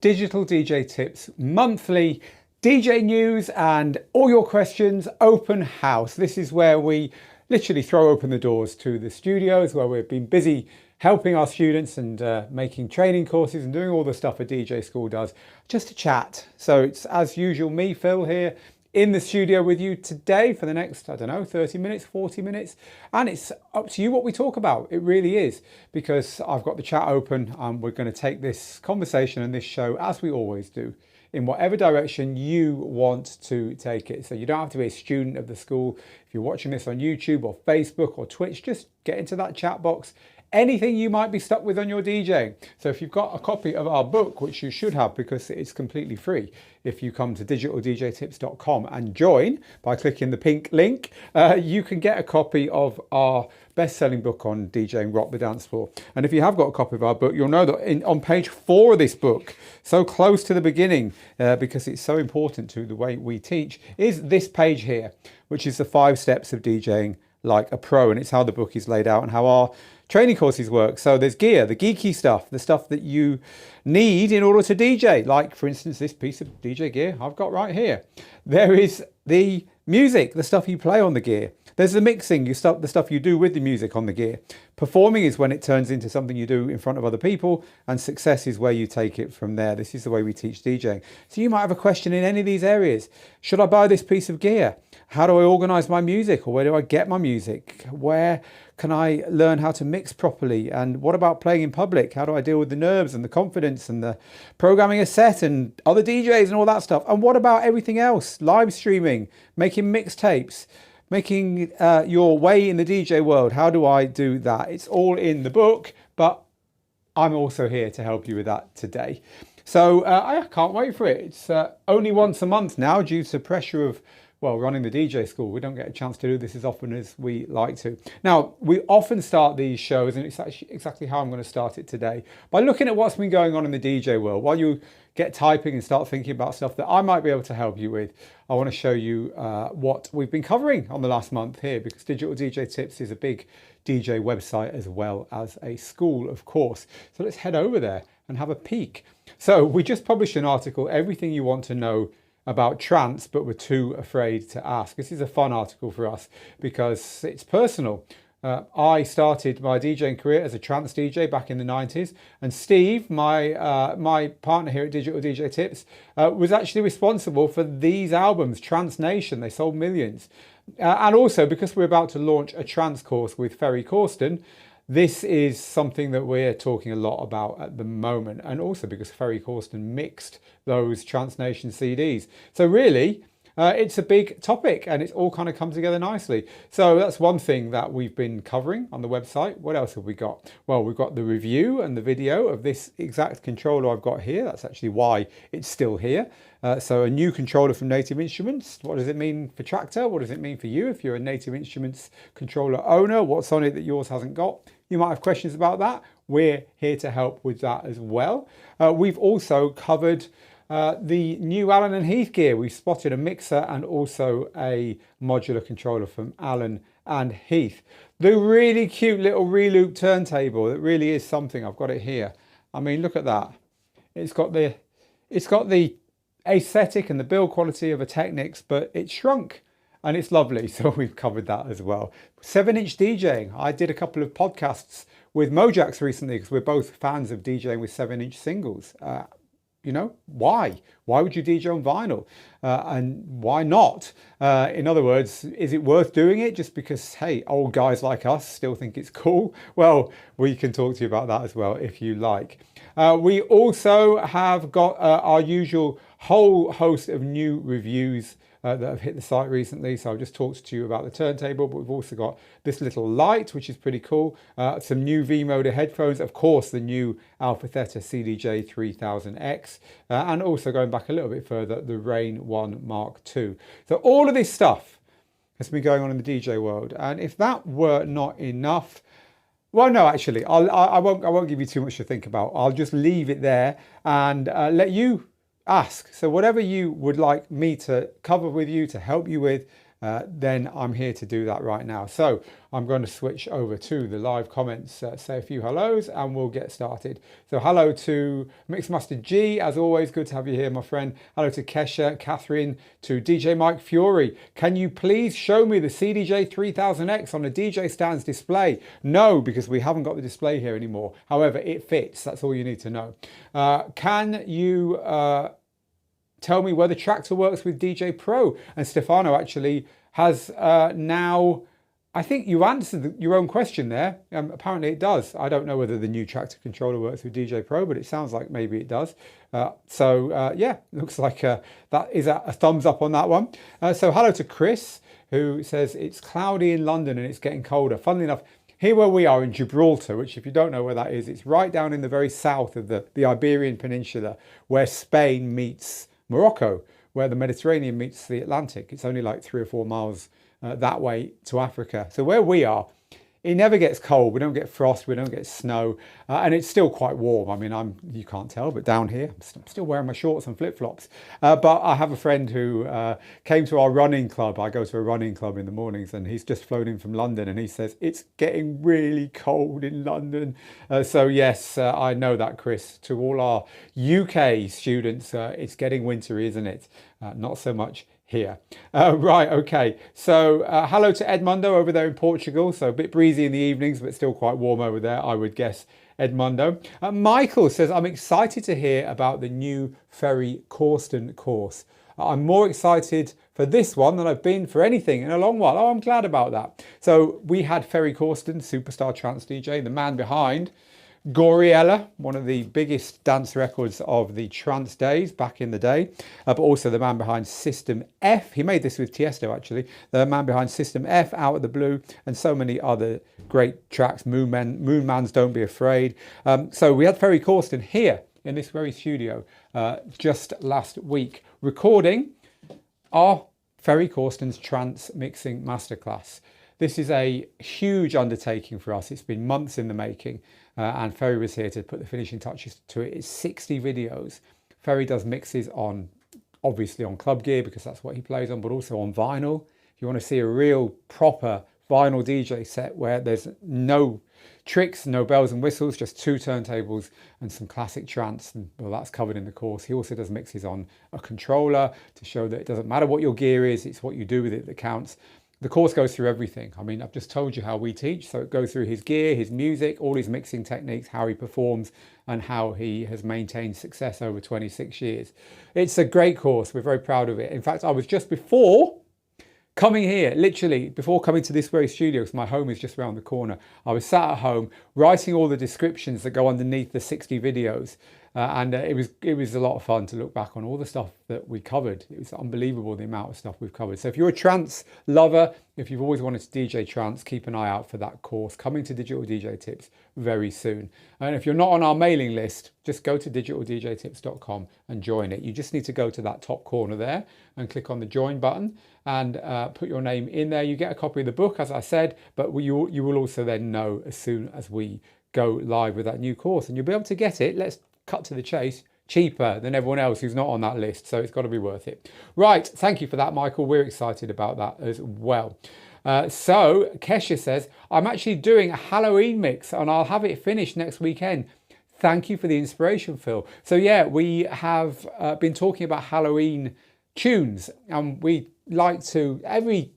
Digital DJ Tips monthly DJ news and all your questions open house. This is where we literally throw open the doors to the studios where we've been busy helping our students and making training courses and doing all the stuff a DJ school does just to chat. So it's as usual me, Phil, here in the studio with you today for the next, 30 minutes, 40 minutes. And it's up to you what we talk about. It really is, because I've got the chat open and we're going to take this conversation and this show, as we always do, in whatever direction you want to take it. So you don't have to be a student of the school. If you're watching this on YouTube or Facebook or Twitch, just get into that chat box. Anything you might be stuck with on your DJing. So if you've got a copy of our book, which you should have because it's completely free, if you come to digitaldjtips.com and join by clicking the pink link, you can get a copy of our best-selling book on DJing Rock the Dance Floor. And if you have got a copy of our book, you'll know that on page 4 of this book, so close to the beginning, because it's so important to the way we teach, is this page here, which is the 5 steps of DJing like a pro. And it's how the book is laid out and how our training courses work. So there's gear, the geeky stuff, the stuff that you need in order to DJ. Like, for instance, this piece of DJ gear I've got right here. There is the music, the stuff you play on the gear. There's the mixing, the stuff you do with the music on the gear. Performing is when it turns into something you do in front of other people, and success is where you take it from there. This is the way we teach DJing. So you might have a question in any of these areas. Should I buy this piece of gear? How do I organize my music? Or where do I get my music? Where can I learn how to mix properly? And what about playing in public? How do I deal with the nerves and the confidence and the programming a set and other DJs and all that stuff? And what about everything else? Live streaming, making mixtapes, making your way in the DJ world. How do I do that? It's all in the book, but I'm also here to help you with that today. So I can't wait for it. It's only once a month now due to pressure of, well, running the DJ school. We don't get a chance to do this as often as we like to. Now, we often start these shows, and it's actually exactly how I'm going to start it today, by looking at what's been going on in the DJ world. While you get typing and start thinking about stuff that I might be able to help you with, I want to show you what we've been covering on the last month here, because Digital DJ Tips is a big DJ website as well as a school, of course. So let's head over there and have a peek. So we just published an article, Everything You Want to Know about trance, but we're too afraid to ask. This is a fun article for us because it's personal. I started my DJing career as a trance DJ back in the 90s, and Steve, my partner here at Digital DJ Tips, was actually responsible for these albums, Trance Nation. They sold millions. And also, because we're about to launch a trance course with Ferry Corsten, this is something that we're talking a lot about at the moment, and also because Ferry Corsten mixed those Trance Nation CDs. So really, it's a big topic, and it's all kind of come together nicely. So that's one thing that we've been covering on the website. What else have we got? Well, we've got the review and the video of this exact controller I've got here. That's actually why it's still here. So a new controller from Native Instruments. What does it mean for Traktor? What does it mean for you if you're a Native Instruments controller owner? What's on it that yours hasn't got? You might have questions about that. We're here to help with that as well. We've also covered the new Allen and Heath gear. We've spotted a mixer and also a modular controller from Allen and Heath. The really cute little reloop turntable that really is something. I've got it here. I mean, look at that. It's got the aesthetic and the build quality of a Technics, but it's shrunk. And it's lovely, so we've covered that as well. 7-inch DJing. I did a couple of podcasts with Mojax recently because we're both fans of DJing with 7-inch singles. You know, why? Why would you DJ on vinyl? And why not? In other words, is it worth doing it just because, hey, old guys like us still think it's cool? Well, we can talk to you about that as well if you like. We also have got our usual whole host of new reviews that have hit the site recently. So I've just talked to you about the turntable, but we've also got this little light, which is pretty cool. Some new V-Moda headphones, of course, the new Alpha Theta CDJ 3000X, and also going back a little bit further, the Rain 1 Mark II. So all of this stuff has been going on in the DJ world. And if that were not enough, well, no, actually, I won't give you too much to think about. I'll just leave it there and let you ask. So whatever you would like me to cover with you, to help you with, then I'm here to do that right now. So I'm going to switch over to the live comments, say a few hellos, and we'll get started. So hello to Mixmaster G, as always, good to have you here, my friend. Hello to Kesha, Catherine, to DJ Mike Fury. Can you please show me the CDJ 3000X on the DJ stand's display? No, because we haven't got the display here anymore. However, it fits. That's all you need to know. Can you tell me whether Traktor works with DJ Pro? And Stefano actually has now, I think you answered your own question there. Apparently it does. I don't know whether the new Traktor controller works with DJ Pro, but it sounds like maybe it does. Yeah, looks like that is a thumbs up on that one. So hello to Chris, who says it's cloudy in London and it's getting colder. Funnily enough, here where we are in Gibraltar, which if you don't know where that is, it's right down in the very south of the Iberian Peninsula, where Spain meets Morocco, where the Mediterranean meets the Atlantic. It's only like 3 or 4 miles that way to Africa. So where we are, it never gets cold. We don't get frost. We don't get snow. And it's still quite warm. I mean, you can't tell, but down here, I'm still wearing my shorts and flip-flops. But I have a friend who came to our running club. I go to a running club in the mornings, and he's just flown in from London, and he says, it's getting really cold in London. So yes, I know that, Chris. To all our UK students, it's getting wintry, isn't it? Not so much here. Right, okay. So hello to Edmundo over there in Portugal. So a bit breezy in the evenings, but still quite warm over there, I would guess, Edmundo. Michael says, I'm excited to hear about the new Ferry Corsten course. I'm more excited for this one than I've been for anything in a long while. Oh, I'm glad about that. So we had Ferry Corsten, superstar trance DJ, the man behind Goriella, one of the biggest dance records of the trance days back in the day, but also the man behind System F. He made this with Tiesto, actually. The man behind System F, Out of the Blue, and so many other great tracks. Moon Man's Don't Be Afraid. So we had Ferry Corsten here in this very studio just last week, recording our Ferry Corsten's trance mixing masterclass. This is a huge undertaking for us. It's been months in the making, and Ferry was here to put the finishing touches to it. It's 60 videos. Ferry does mixes on, obviously on club gear, because that's what he plays on, but also on vinyl. If you want to see a real proper vinyl DJ set where there's no tricks, no bells and whistles, just 2 turntables and some classic trance, and well, that's covered in the course. He also does mixes on a controller to show that it doesn't matter what your gear is, it's what you do with it that counts. The course goes through everything. I mean, I've just told you how we teach, so it goes through his gear, his music, all his mixing techniques, how he performs, and how he has maintained success over 26 years. It's a great course. We're very proud of it. In fact, I was just before coming here, literally before coming to this very studio, because my home is just around the corner, I was sat at home writing all the descriptions that go underneath the 60 videos. And it was a lot of fun to look back on all the stuff that we covered. It was unbelievable, the amount of stuff we've covered. So if you're a trance lover, if you've always wanted to DJ trance, keep an eye out for that course coming to Digital DJ Tips very soon. And if you're not on our mailing list, just go to digitaldjtips.com and join it. You just need to go to that top corner there and click on the join button and put your name in there. You get a copy of the book, as I said, but you will also then know as soon as we go live with that new course, and you'll be able to get it. Let's cut to the chase, cheaper than everyone else who's not on that list, so it's got to be worth it. Right, thank you for that, Michael. We're excited about that as well. So Kesha says, I'm actually doing a Halloween mix and I'll have it finished next weekend. Thank you for the inspiration, Phil. So yeah, we have been talking about Halloween tunes, and we like to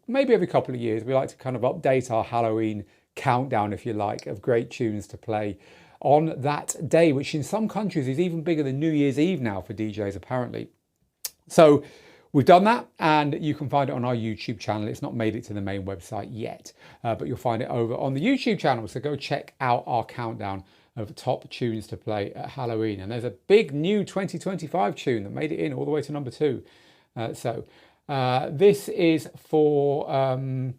maybe every couple of years we like to kind of update our Halloween countdown, if you like, of great tunes to play on that day, which in some countries is even bigger than New Year's Eve now for DJs, apparently. So we've done that, and you can find it on our YouTube channel. It's not made it to the main website yet, but you'll find it over on the YouTube channel. So go check out our countdown of top tunes to play at Halloween. And there's a big new 2025 tune that made it in all the way to number 2. This is from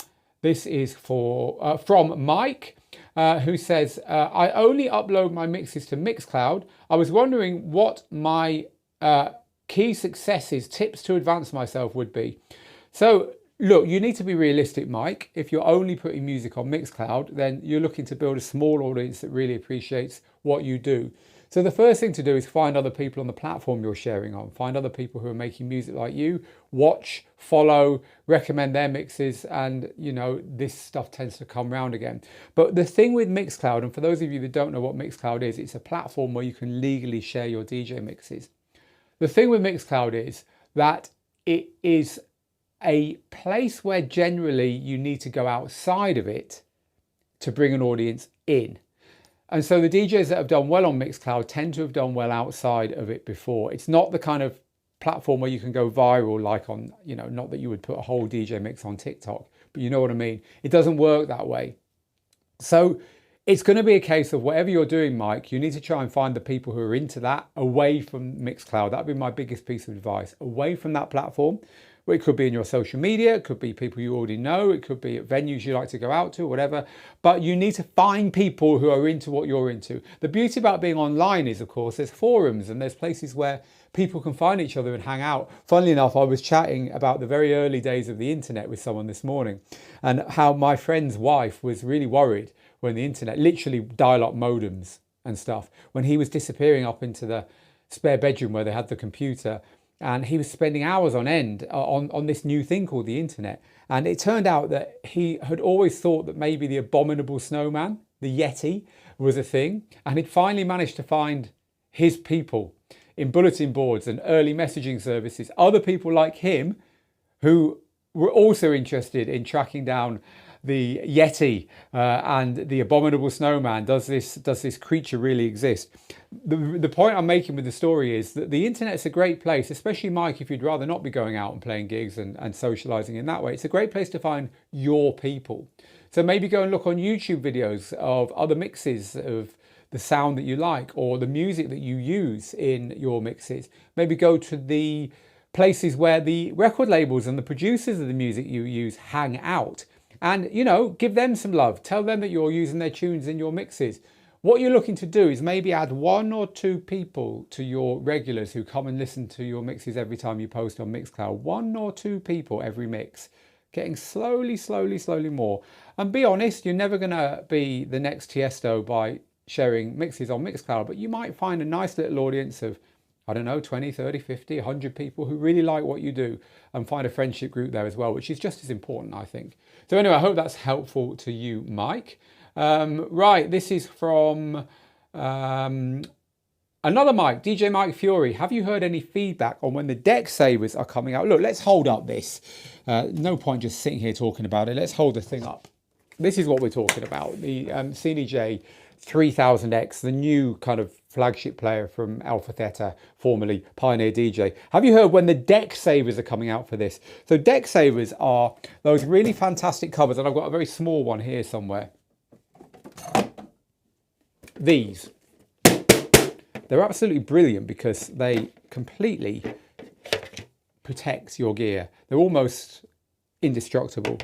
Mike, who says, I only upload my mixes to Mixcloud. I was wondering what my key successes, tips to advance myself would be. So look, you need to be realistic, Mike. If you're only putting music on Mixcloud, then you're looking to build a small audience that really appreciates what you do. So the first thing to do is find other people on the platform you're sharing on, find other people who are making music like you, watch, follow, recommend their mixes, and this stuff tends to come round again. But the thing with Mixcloud, and for those of you that don't know what Mixcloud is, it's a platform where you can legally share your DJ mixes. The thing with Mixcloud is that it is a place where generally you need to go outside of it to bring an audience in. And so the DJs that have done well on Mixcloud tend to have done well outside of it before. It's not the kind of platform where you can go viral like on, not that you would put a whole DJ mix on TikTok, but you know what I mean. It doesn't work that way. So it's going to be a case of whatever you're doing, Mike, you need to try and find the people who are into that away from Mixcloud. That'd be my biggest piece of advice. Away from that platform. It could be in your social media, it could be people you already know, it could be at venues you like to go out to, whatever. But you need to find people who are into what you're into. The beauty about being online is, of course, there's forums and there's places where people can find each other and hang out. Funnily enough, I was chatting about the very early days of the internet with someone this morning and how my friend's wife was really worried when the internet, literally dial-up modems and stuff, when he was disappearing up into the spare bedroom where they had the computer. And he was spending hours on end on this new thing called the internet. And it turned out that he had always thought that maybe the abominable snowman, the Yeti, was a thing. And he'd finally managed to find his people in bulletin boards and early messaging services, other people like him who were also interested in tracking down the Yeti and the abominable snowman. Does this creature really exist? The point I'm making with the story is that the internet's a great place, especially Mike, if you'd rather not be going out and playing gigs and socializing in that way. It's a great place to find your people. So maybe go and look on YouTube videos of other mixes of the sound that you like or the music that you use in your mixes. Maybe go to the places where the record labels and the producers of the music you use hang out. And, give them some love. Tell them that you're using their tunes in your mixes. What you're looking to do is maybe add 1 or 2 people to your regulars who come and listen to your mixes every time you post on Mixcloud. 1 or 2 people every mix. Getting slowly more. And be honest, you're never going to be the next Tiesto by sharing mixes on Mixcloud, but you might find a nice little audience of, 20, 30, 50, 100 people who really like what you do and find a friendship group there as well, which is just as important, I think. So anyway, I hope that's helpful to you, Mike. Right, this is from another Mike, DJ Mike Fury. Have you heard any feedback on when the deck savers are coming out? Look, let's hold up this. No point just sitting here talking about it. Let's hold the thing up. This is what we're talking about. The CDJ 3000X, the new kind of flagship player from Alpha Theta, formerly Pioneer DJ. Have you heard when the deck savers are coming out for this? So deck savers are those really fantastic covers, and I've got a very small one here somewhere. These. They're absolutely brilliant because they completely protect your gear. They're almost indestructible.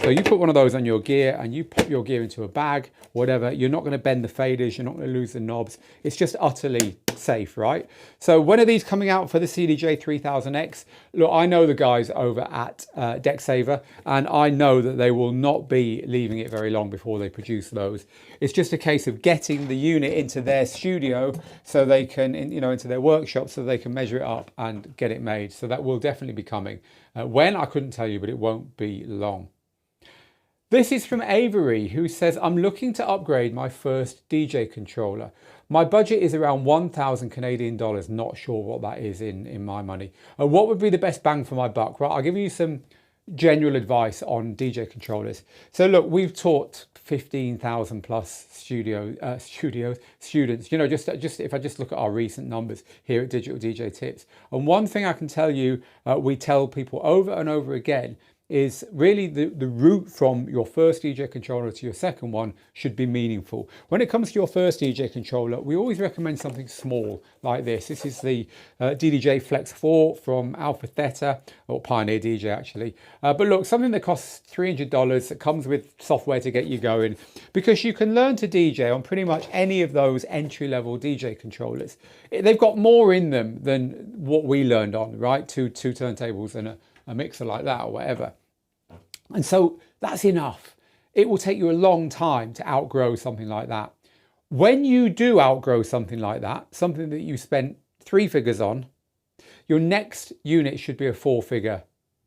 So you put one of those on your gear and you pop your gear into a bag, whatever, you're not going to bend the faders, you're not going to lose the knobs. It's just utterly safe, right? So when are these coming out for the CDJ 3000X? Look, I know the guys over at DeckSaver, and I know that they will not be leaving it very long before they produce those. It's just a case of getting the unit into their studio so they can, into their workshop so they can measure it up and get it made. So that will definitely be coming. When, I couldn't tell you, but it won't be long. This is from Avery, who says, I'm looking to upgrade my first DJ controller. My budget is around 1,000 Canadian dollars. Not sure what that is in my money. What would be the best bang for my buck? Right, I'll give you some general advice on DJ controllers. So look, we've taught 15,000 plus students. Just if I just look at our recent numbers here at Digital DJ Tips. And one thing I can tell you, we tell people over and over again, is really the route from your first DJ controller to your second one should be meaningful. When it comes to your first DJ controller, we always recommend something small like this. This is the DDJ Flex 4 from Alpha Theta, or Pioneer DJ actually. But look, something that costs $300 that comes with software to get you going, because you can learn to DJ on pretty much any of those entry-level DJ controllers. They've got more in them than what we learned on, right? Two turntables and a mixer like that or whatever. And so that's enough. It will take you a long time to outgrow something like that. When you do outgrow something like that, something that you spent 3 figures on, your next unit should be a 4-figure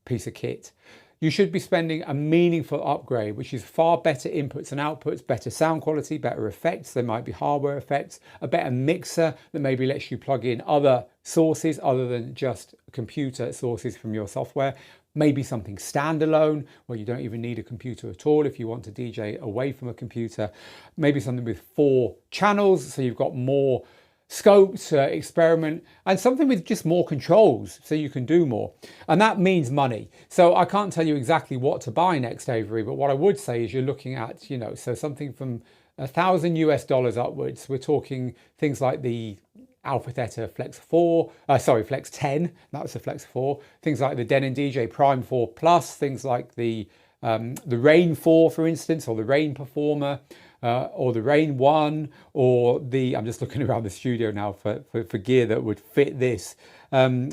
piece of kit. You should be spending a meaningful upgrade, which is far better inputs and outputs, better sound quality, better effects. There might be hardware effects, a better mixer that maybe lets you plug in other sources other than just computer sources from your software. Maybe something standalone where you don't even need a computer at all if you want to DJ away from a computer. Maybe something with 4 channels, so you've got more scope to experiment, and something with just more controls so you can do more. And that means money. So I can't tell you exactly what to buy next, Avery, but what I would say is you're looking at, so something from $1,000 upwards. We're talking things like the Alpha Theta Flex 10, that was the Flex 4. Things like the Denon DJ Prime 4 Plus, things like the Rain 4, for instance, or the Rain Performer, or the Rain 1, or I'm just looking around the studio now for gear that would fit this. The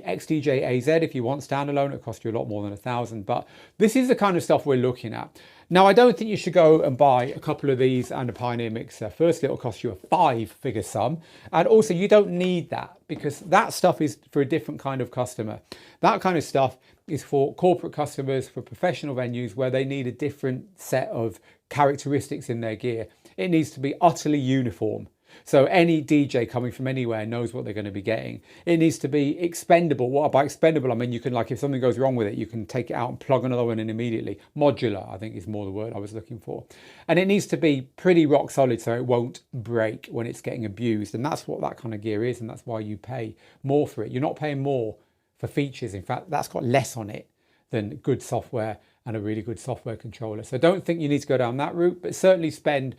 XDJ AZ, if you want standalone, it costs you a lot more than 1,000, but this is the kind of stuff we're looking at. Now, I don't think you should go and buy a couple of these and a Pioneer mixer. Firstly, it'll cost you a 5-figure sum. And also, you don't need that, because that stuff is for a different kind of customer. That kind of stuff is for corporate customers, for professional venues where they need a different set of characteristics in their gear. It needs to be utterly uniform. So any DJ coming from anywhere knows what they're going to be getting. It needs to be expendable. What by expendable, I mean you can, like, if something goes wrong with it, you can take it out and plug another one in immediately. Modular, I think, is more the word I was looking for. And it needs to be pretty rock solid so it won't break when it's getting abused. And that's what that kind of gear is, and that's why you pay more for it. You're not paying more for features. In fact, that's got less on it than good software and a really good software controller. So don't think you need to go down that route, but certainly spend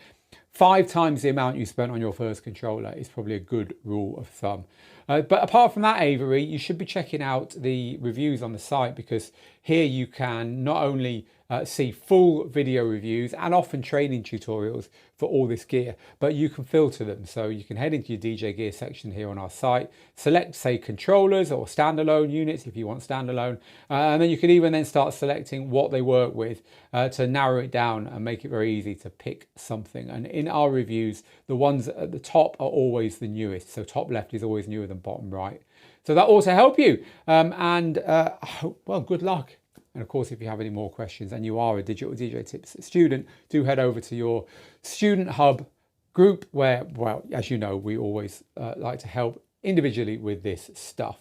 5 times the amount you spent on your first controller is probably a good rule of thumb. But apart from that, Avery, you should be checking out the reviews on the site, because here you can not only see full video reviews and often training tutorials for all this gear, but you can filter them. So you can head into your DJ gear section here on our site, select, say, controllers or standalone units if you want standalone, and then you can even then start selecting what they work with to narrow it down and make it very easy to pick something. And in our reviews, the ones at the top are always the newest. So top left is always newer than bottom right. So that ought to help you. Well, good luck. And of course, if you have any more questions and you are a Digital DJ Tips student, do head over to your Student Hub group where, well, as you know, we always like to help individually with this stuff.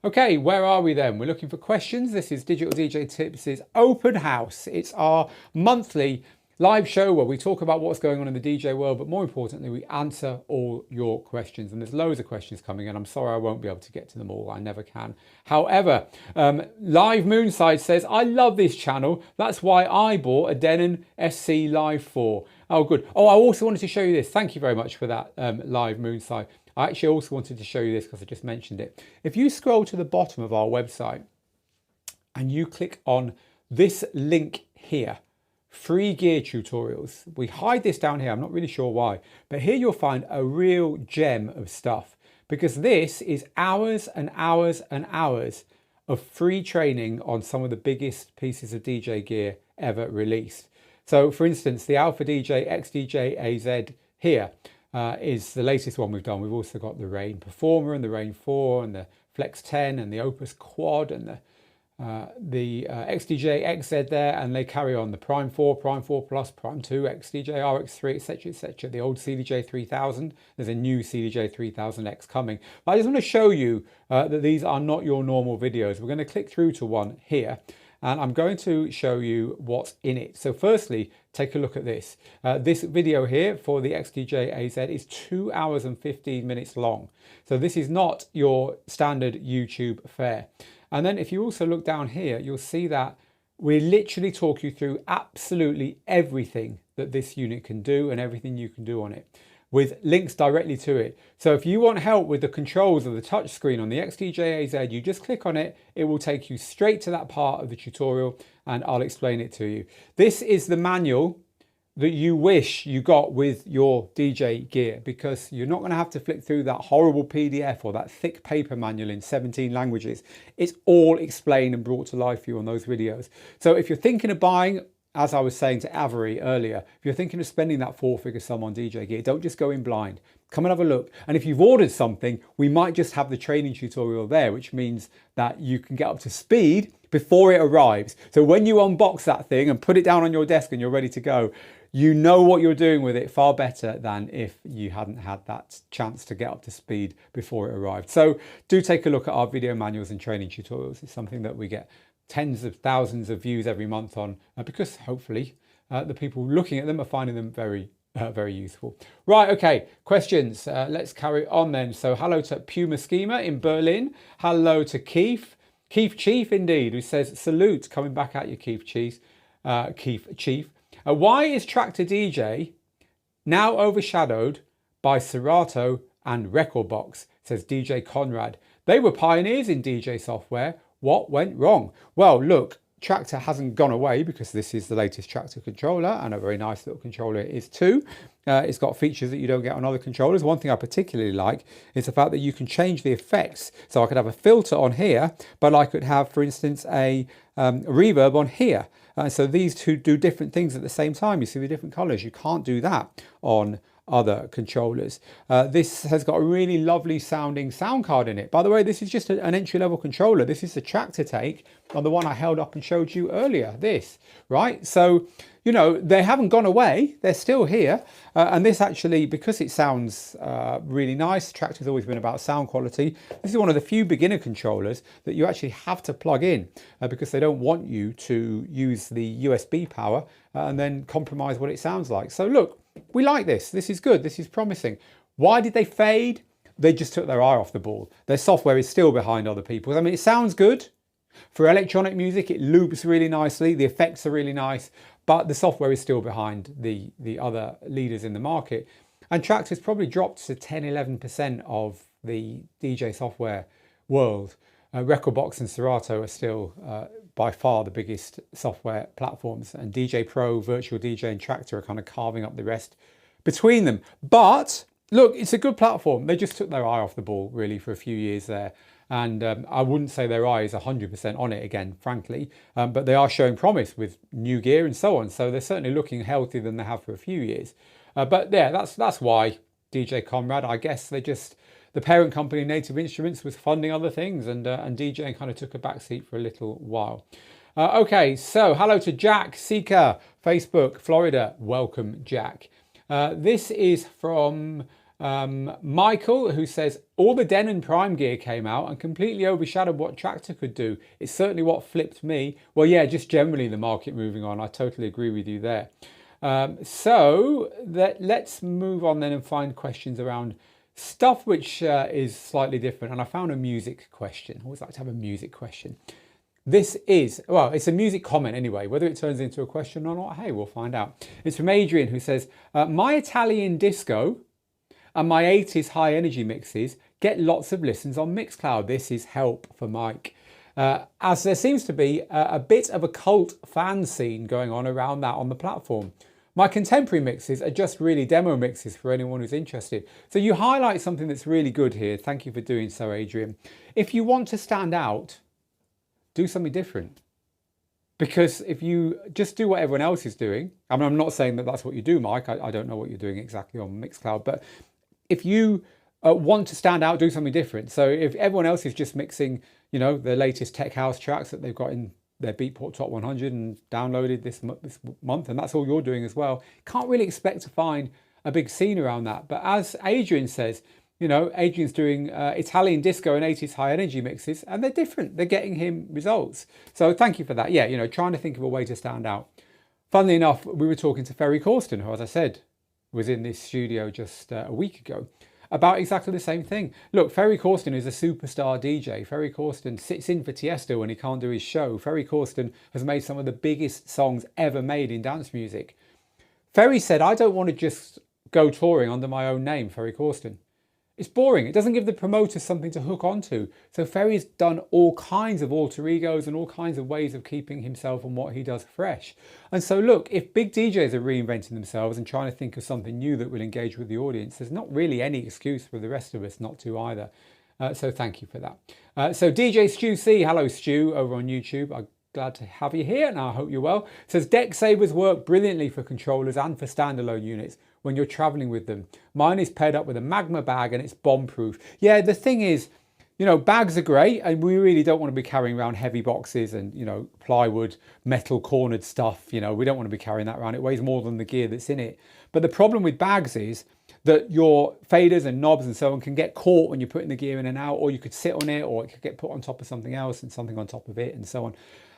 Okay, where are we then? We're looking for questions. This is Digital DJ Tips' Open House. It's our monthly live show where we talk about what's going on in the DJ world, but more importantly, we answer all your questions. And there's loads of questions coming in. I'm sorry I won't be able to get to them all. I never can. However, Live Moonside says, I love this channel. That's why I bought a Denon SC Live 4. Oh, good. Oh, I also wanted to show you this. Thank you very much for that, Live Moonside. I actually also wanted to show you this because I just mentioned it. If you scroll to the bottom of our website and you click on this link here, free gear tutorials. We hide this down here. I'm not really sure why, but here you'll find a real gem of stuff, because this is hours and hours and hours of free training on some of the biggest pieces of DJ gear ever released. So for instance, the Alpha DJ XDJ AZ here is the latest one we've done. We've also got the Rain Performer and the Rain 4 and the Flex 10 and the Opus Quad and the XDJ XZ there, and they carry on the Prime 4, Prime 4 Plus, Prime 2, XDJ RX3, etc, etc. The old CDJ 3000, there's a new CDJ 3000X coming. But I just want to show you that these are not your normal videos. We're going to click through to one here, and I'm going to show you what's in it. So firstly, take a look at this. This video here for the XDJ AZ is 2 hours and 15 minutes long. So this is not your standard YouTube fare. And then if you also look down here, you'll see that we literally talk you through absolutely everything that this unit can do and everything you can do on it, with links directly to it. So if you want help with the controls of the touch screen on the XDJ AZ, you just click on it. It will take you straight to that part of the tutorial and I'll explain it to you. This is the manual that you wish you got with your DJ gear, because you're not going to have to flick through that horrible PDF or that thick paper manual in 17 languages. It's all explained and brought to life for you on those videos. So if you're thinking of buying as I was saying to Avery earlier, if you're thinking of spending that 4-figure sum on DJ gear, don't just go in blind. Come and have a look. And if you've ordered something, we might just have the training tutorial there, which means that you can get up to speed before it arrives. So when you unbox that thing and put it down on your desk and you're ready to go, you know what you're doing with it far better than if you hadn't had that chance to get up to speed before it arrived. So do take a look at our video manuals and training tutorials. It's something that we get tens of thousands of views every month on, because hopefully the people looking at them are finding them very useful. Right, okay, questions. Let's carry on then. So hello to Puma Schema in Berlin. Hello to Keith Chief indeed, who says salute, coming back at you, Keith Chief. Why is Traktor DJ now overshadowed by Serato and Rekordbox, says DJ Conrad. They were pioneers in DJ software. What went wrong? Well, look, Traktor hasn't gone away because this is the latest Traktor controller, and a very nice little controller it is too. It's got features that you don't get on other controllers. One thing I particularly like is the fact that you can change the effects. So I could have a filter on here, but I could have, for instance, a reverb on here. So these two do different things at the same time. You see the different colors. You can't do that on other controllers. This has got a really lovely sounding sound card in it. By the way, this is just an entry-level controller. This is the Traktor take on the one I held up and showed you earlier, this, right? So, you know, they haven't gone away. They're still here. And this actually, because it sounds really nice, Traktor's always been about sound quality. This is one of the few beginner controllers that you actually have to plug in because they don't want you to use the USB power and then compromise what it sounds like. So look, we like this. This is good. This is promising. Why did they fade? They just took their eye off the ball. Their software is still behind other people's. I mean, it sounds good. For electronic music, it loops really nicely. The effects are really nice, but the software is still behind the other leaders in the market. And Traktor's probably dropped to 10-11% of the DJ software world. Rekordbox and Serato are still by far the biggest software platforms, and DJ Pro, Virtual DJ and Traktor are kind of carving up the rest between them. But look, it's a good platform. They just took their eye off the ball really for a few years there. And I wouldn't say their eye is 100% on it again, frankly, but they are showing promise with new gear and so on. So they're certainly looking healthier than they have for a few years. But yeah, that's why DJ Conrad, I guess they just, the parent company Native Instruments was funding other things, and DJing kind of took a backseat for a little while. Okay, so hello to Jack Seeker, Facebook, Florida. Welcome, Jack. This is from Michael, who says, all the Denon Prime gear came out and completely overshadowed what Traktor could do. It's certainly what flipped me. Well, yeah, just generally the market moving on. I totally agree with you there. So let's move on then and find questions around stuff which is slightly different. And I found a music question. I always like to have a music question. This is, well, it's a music comment anyway. Whether it turns into a question or not, hey, we'll find out. It's from Adrian, who says, my Italian disco and my 80s high energy mixes get lots of listens on Mixcloud. This is help for Mike. As there seems to be a bit of a cult fan scene going on around that on the platform. My contemporary mixes are just really demo mixes for anyone who's interested. So you highlight something that's really good here. Thank you for doing so, Adrian. If you want to stand out, do something different. Because if you just do what everyone else is doing, I mean, I'm not saying that that's what you do, Mike. I don't know what you're doing exactly on Mixcloud, but if you want to stand out, do something different. So if everyone else is just mixing, you know, the latest tech house tracks that they've got in their Beatport Top 100 and downloaded this month, and that's all you're doing as well, can't really expect to find a big scene around that. But as Adrian says, you know, Adrian's doing Italian disco and 80s high energy mixes, and they're different. They're getting him results. So thank you for that. Yeah, you know, trying to think of a way to stand out. Funnily enough, we were talking to Ferry Corsten, who, as I said, was in this studio just a week ago, about exactly the same thing. Look, Ferry Corsten is a superstar DJ. Ferry Corsten sits in for Tiesto when he can't do his show. Ferry Corsten has made some of the biggest songs ever made in dance music. Ferry said, I don't want to just go touring under my own name, Ferry Corsten. It's boring. It doesn't give the promoters something to hook onto. So Ferry's done all kinds of alter egos and all kinds of ways of keeping himself and what he does fresh. And so look, if big DJs are reinventing themselves and trying to think of something new that will engage with the audience, there's not really any excuse for the rest of us not to either. So thank you for that. So DJ Stu C, hello Stu, over on YouTube. I glad to have you here, and I hope you're well. It says deck savers work brilliantly for controllers and for standalone units when you're traveling with them. Mine is paired up with a Magma bag and it's bomb proof. Yeah, the thing is, you know, bags are great, and we really don't want to be carrying around heavy boxes and, you know, plywood, metal cornered stuff. You know, we don't want to be carrying that around. It weighs more than the gear that's in it. But the problem with bags is that your faders and knobs and so on can get caught when you're putting the gear in and out, or you could sit on it, or it could get put on top of something else and something on top of it and so on.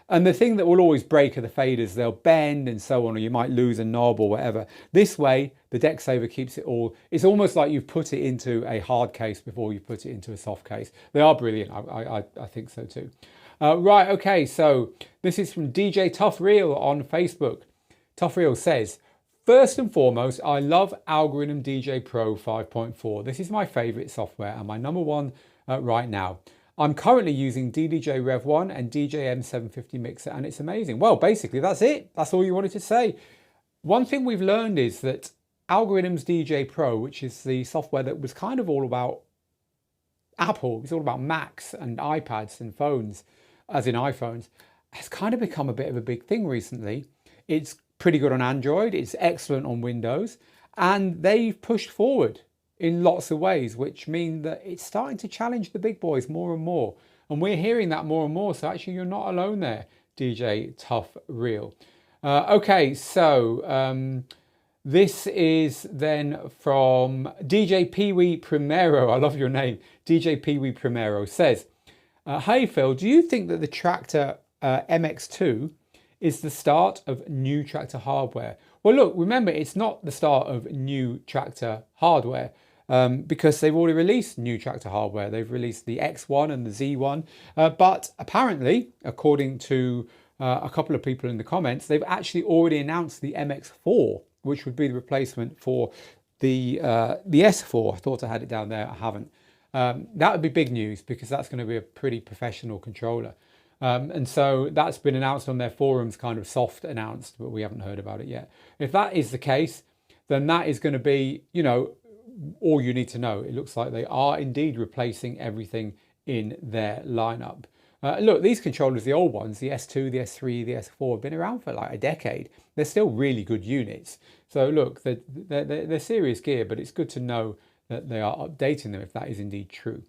And the thing that will always break are the faders. They'll bend and so on, or you might lose a knob or whatever. This way, the deck saver keeps it all. It's almost like you've put it into a hard case before you put it into a soft case. They are brilliant. I think so too. Right, okay, so this is from DJ Tough Reel on Facebook. Tough Reel says, first and foremost, I love Algorithm DJ Pro 5.4. This is my favorite software and my number one right now. I'm currently using DDJ Rev 1 and DJM 750 mixer, and it's amazing. Well, basically, that's it. That's all you wanted to say. One thing we've learned is that Algorithms DJ Pro, which is the software that was kind of all about Apple, it's all about Macs and iPads and phones, as in iPhones, has kind of become a bit of a big thing recently. It's pretty good on Android, it's excellent on Windows, and they've pushed forward in lots of ways, which mean that it's starting to challenge the big boys more and more. And we're hearing that more and more. So actually, you're not alone there, DJ Tough Reel. Okay, so this is then from DJ Pee-wee Primero. I love your name. DJ Pee-wee Primero says, hey Phil, do you think that the Traktor MX2 is the start of new Traktor hardware? Well, look, remember, it's not the start of new Traktor hardware because they've already released new Traktor hardware. They've released the X1 and the Z1, but apparently, according to a couple of people in the comments, they've actually already announced the MX4, which would be the replacement for the S4. I thought I had it down there, I haven't. That would be big news because that's going to be a pretty professional controller. And so that's been announced on their forums, kind of soft announced, but we haven't heard about it yet. If that is the case, then that is going to be, you know, all you need to know. It looks like they are indeed replacing everything in their lineup. Look, these controllers, the old ones, the S2, the S3, the S4, have been around for like a decade. They're still really good units. So look, they're serious gear, but it's good to know that they are updating them if that is indeed true.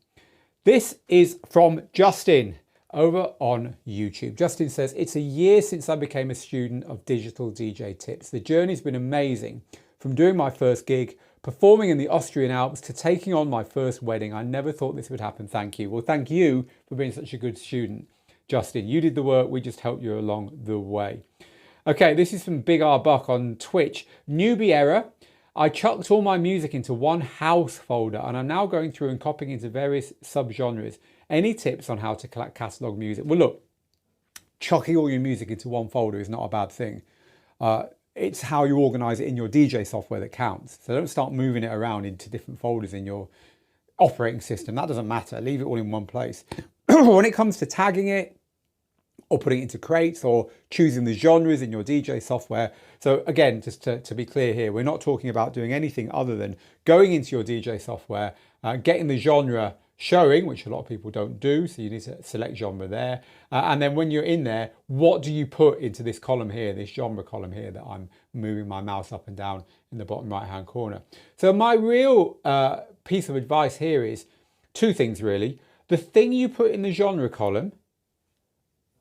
This is from Justin over on YouTube. Justin says, it's a year since I became a student of digital DJ tips. The journey's been amazing. From doing my first gig, performing in the Austrian Alps, to taking on my first wedding. I never thought this would happen. Thank you. Well, thank you for being such a good student, Justin. You did the work. We just helped you along the way. Okay, this is from Big R Buck on Twitch. Newbie error. I chucked all my music into one house folder and I'm now going through and copying into various subgenres. Any tips on how to catalog music? Well, look, chucking all your music into one folder is not a bad thing. It's how you organize it in your DJ software that counts. So don't start moving it around into different folders in your operating system. That doesn't matter. Leave it all in one place. When it comes to tagging it or putting it into crates or choosing the genres in your DJ software. So again, just to be clear here, we're not talking about doing anything other than going into your DJ software, getting the genre showing, which a lot of people don't do, so you need to select genre there, and then when you're in there, what do you put into this column here, this genre column here that I'm moving my mouse up and down in the bottom right hand corner. So my real piece of advice here is two things really. The thing you put in the genre column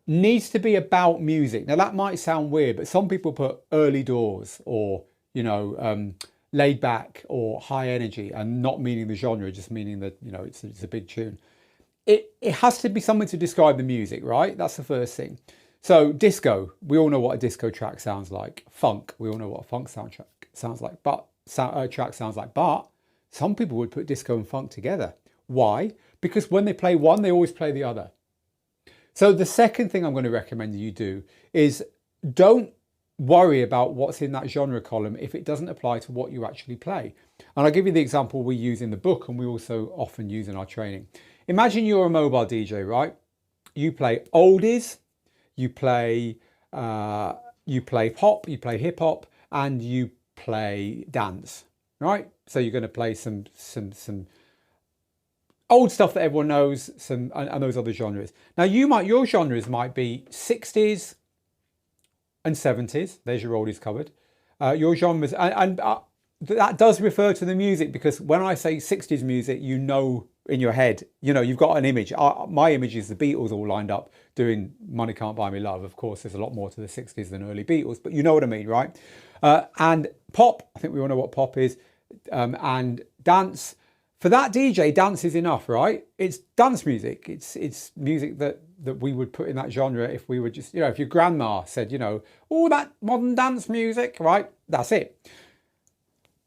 needs to be about music. Now that might sound weird, but some people put early doors or, you know, laid back or high energy, and not meaning the genre, just meaning that, you know, it's a big tune. It has to be something to describe the music, right? That's the first thing. So disco, we all know what a disco track sounds like. Funk, we all know what a funk soundtrack sounds like. But track sounds like. But some people would put disco and funk together. Why? Because when they play one, they always play the other. So the second thing I'm going to recommend you do is don't worry about what's in that genre column if it doesn't apply to what you actually play. And I'll give you the example we use in the book and we also often use in our training. Imagine you're a mobile DJ, right? You play oldies, you play pop, you play hip hop, and you play dance, right? So you're going to play some old stuff that everyone knows, and those other genres. Now your genres might be 60s and 70s. There's your oldies covered. Your genres, and that does refer to the music, because when I say 60s music, you know in your head, you've got an image. My image is the Beatles all lined up doing Money Can't Buy Me Love. Of course, there's a lot more to the 60s than early Beatles, but you know what I mean, right? And pop, I think we all know what pop is, and dance. For that DJ, dance is enough, right? It's dance music. It's music that we would put in that genre if we were just, if your grandma said, all that modern dance music, right? That's it.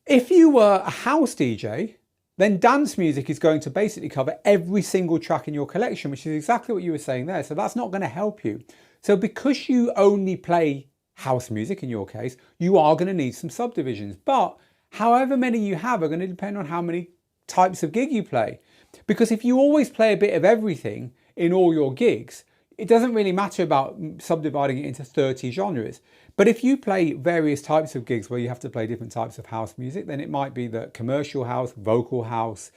If you were a house DJ, then dance music is going to basically cover every single track in your collection, which is exactly what you were saying there. So that's not going to help you. So because you only play house music in your case, you are going to need some subdivisions. But however many you have are going to depend on how many types of gig you play. Because if you always play a bit of everything in all your gigs, it doesn't really matter about subdividing it into 30 genres. But if you play various types of gigs where you have to play different types of house music, then it might be that commercial house, vocal house,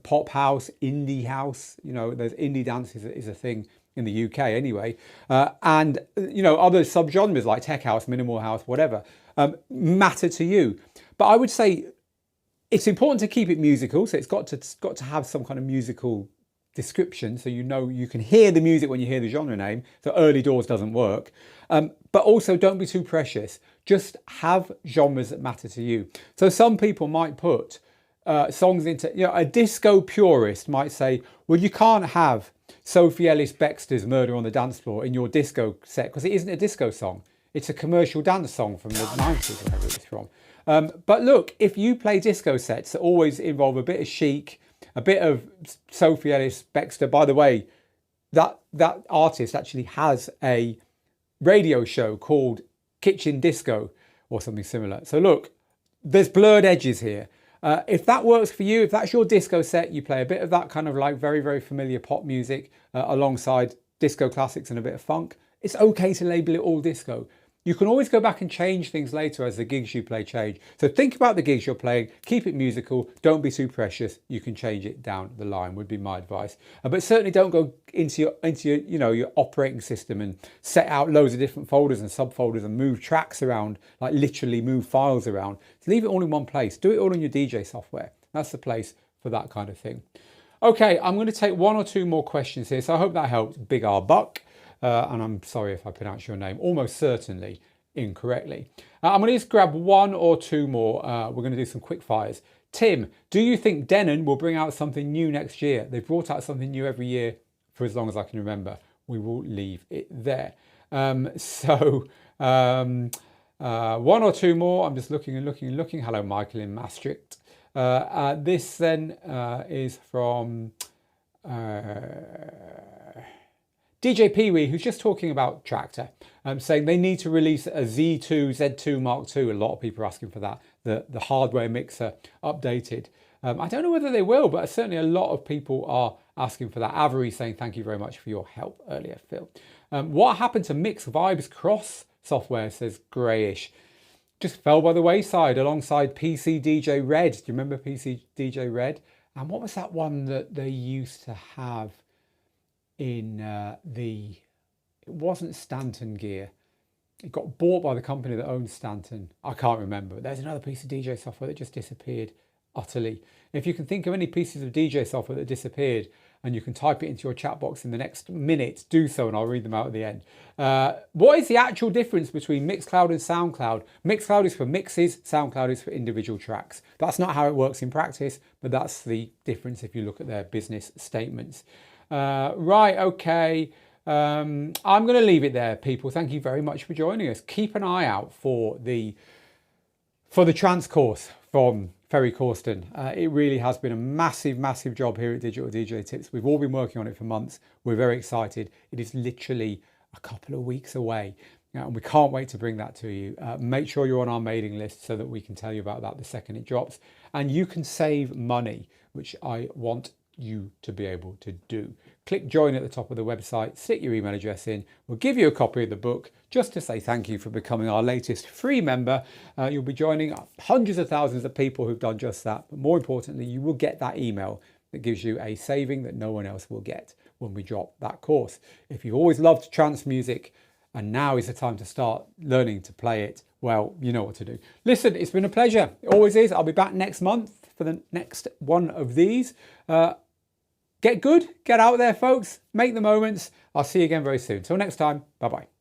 pop house, indie house, there's indie dance is a thing in the UK anyway. And other subgenres like tech house, minimal house, whatever, matter to you. But I would say it's important to keep it musical. So it's got to have some kind of musical description, so you can hear the music when you hear the genre name. So early doors doesn't work. But also don't be too precious. Just have genres that matter to you. So some people might put songs into, a disco purist might say, well, you can't have Sophie Ellis-Bextor's Murder on the Dance Floor in your disco set because it isn't a disco song. It's a commercial dance song from the 90s, wherever it's from. But look, if you play disco sets that always involve a bit of Chic, a bit of Sophie Ellis-Bextor, by the way, that artist actually has a radio show called Kitchen Disco or something similar. So look, there's blurred edges here. If that works for you, if that's your disco set, you play a bit of that kind of like very, very familiar pop music alongside disco classics and a bit of funk, it's okay to label it all disco. You can always go back and change things later as the gigs you play change. So think about the gigs you're playing, keep it musical, don't be too precious. You can change it down the line, would be my advice. But certainly don't go into your operating system and set out loads of different folders and subfolders and move tracks around, like literally move files around. So leave it all in one place. Do it all in your DJ software. That's the place for that kind of thing. Okay, I'm going to take one or two more questions here. So I hope that helps. Big R Buck. And I'm sorry if I pronounce your name almost certainly incorrectly. I'm going to just grab one or two more. We're going to do some quick fires. Tim, do you think Denon will bring out something new next year? They've brought out something new every year for as long as I can remember. We will leave it there. One or two more. I'm just looking and looking and looking. Hello, Michael in Maastricht. This then is from DJ Pee-wee, who's just talking about Traktor, saying they need to release a Z2, Z2 Mark II. A lot of people are asking for that, the hardware mixer updated. I don't know whether they will, but certainly a lot of people are asking for that. Avery saying thank you very much for your help earlier, Phil. What happened to Mix Vibes Cross software, says Greyish. Just fell by the wayside alongside PC DJ Red. Do you remember PC DJ Red? And what was that one that they used to have in it wasn't Stanton Gear. It got bought by the company that owns Stanton. I can't remember. But there's another piece of DJ software that just disappeared utterly. If you can think of any pieces of DJ software that disappeared and you can type it into your chat box in the next minute, do so and I'll read them out at the end. What is the actual difference between Mixcloud and SoundCloud? Mixcloud is for mixes, SoundCloud is for individual tracks. That's not how it works in practice, but that's the difference if you look at their business statements. Right, okay. I'm going to leave it there, people. Thank you very much for joining us. Keep an eye out for the trance course from Ferry Corsten. It really has been a massive, massive job here at Digital DJ Tips. We've all been working on it for months. We're very excited. It is literally a couple of weeks away. And we can't wait to bring that to you. Make sure you're on our mailing list so that we can tell you about that the second it drops. And you can save money, which I want you to be able to do. Click join at the top of the website, stick your email address in. We'll give you a copy of the book just to say thank you for becoming our latest free member. You'll be joining hundreds of thousands of people who've done just that. But more importantly, you will get that email that gives you a saving that no one else will get when we drop that course. If you've always loved trance music and now is the time to start learning to play it, well, you know what to do. Listen, it's been a pleasure. It always is. I'll be back next month for the next one of these. Get good, get out there, folks. Make the moments. I'll see you again very soon. Till next time, bye-bye.